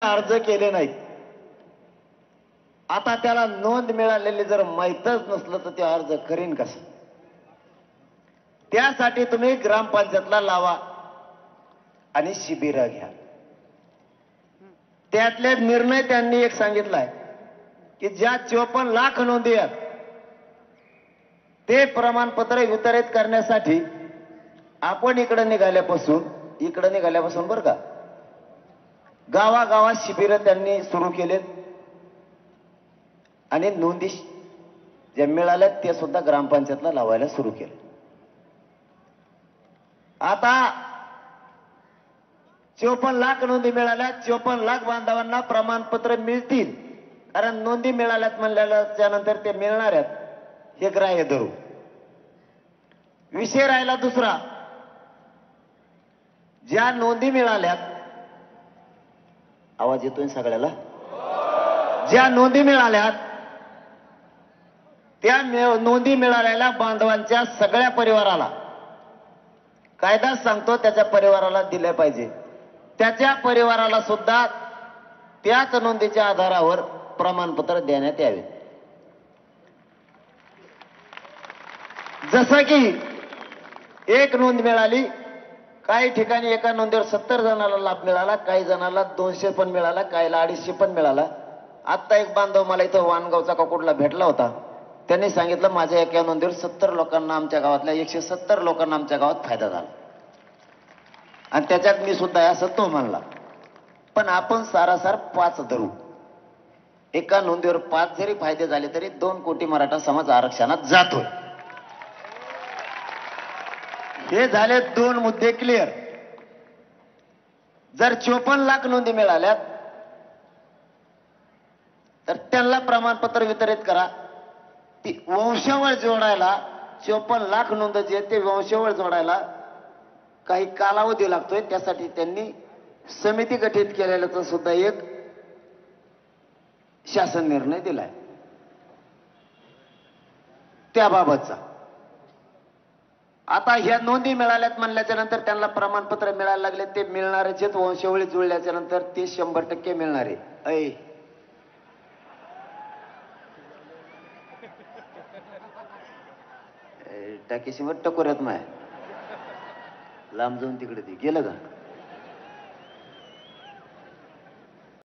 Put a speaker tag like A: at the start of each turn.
A: अर्ज केले नाहीत. आता त्याला नोंद मिळालेली जर माहीतच नसलं तर ते अर्ज करीन कसं? त्यासाठी तुम्ही ग्रामपंचायतला लावा आणि शिबिर घ्या. त्यातले निर्णय त्यांनी एक सांगितलाय की ज्या 54 लाख नोंदी आहेत ते प्रमाणपत्र वितरित करण्यासाठी आपण इकडे निघाल्यापासून बरं का गावागावात शिबिर त्यांनी सुरू केलेत आणि नोंदी ज्या मिळाल्यात ते सुद्धा ग्रामपंचायतला लावायला सुरू केले. आता 54 लाख नोंदी मिळाल्या. 54 लाख बांधवांना प्रमाणपत्र मिळतील, कारण नोंदी मिळाल्यात म्हणल्याच्या नंतर ते मिळणार आहेत हे ग्राह्य धरू. विषय राहिला दुसरा, ज्या नोंदी मिळाल्यात, आवाज येतोय सगळ्याला, ज्या नोंदी मिळाल्यात त्या नोंदी मिळालेल्या बांधवांच्या सगळ्या परिवाराला कायदा सांगतो त्याच्या परिवाराला दिले पाहिजे. त्याच्या परिवाराला सुद्धा त्याच नोंदीच्या आधारावर प्रमाणपत्र देण्यात यावे. जसं की एक नोंद मिळाली, काही ठिकाणी एका नोंदीवर 70 जणांना लाभ मिळाला, काही जणांना 200 पण मिळाला, काहीला 250 पण मिळाला. आता एक बांधव मला इथं वाणगावचा का कुठला भेटला होता. त्यांनी सांगितलं माझ्या एका नोंदीवर 70 लोकांना, आमच्या गावातल्या 170 लोकांना आमच्या गावात फायदा झाला आणि त्याच्यात मी सुद्धा असं तो म्हणला. पण आपण सारासार 5 धरू. एका नोंदीवर 5 जरी फायदे झाले तरी 2 कोटी मराठा समाज आरक्षणात जातोय. हे झाले 2 मुद्दे क्लिअर. जर 54 लाख नोंदी मिळाल्यात तर त्यांना प्रमाणपत्र वितरित करा. ती वंशावळ जोडायला 54 लाख नोंद जे ते वंशावळ जोडायला काही कालावधी लागतोय. त्यासाठी त्यांनी समिती गठीत केलेल्याचा सुद्धा एक शासन निर्णय दिलाय त्याबाबतचा. आता ह्या नोंदी मिळाल्यात म्हणल्याच्या नंतर त्यांना प्रमाणपत्र मिळायला लागले. ते मिळणारेच वंशावळी जुळल्याच्या नंतर ते 100% मिळणारे. टाकीशी मग टकोऱ्यात माय लांब जाऊन तिकडे ते गेलं का?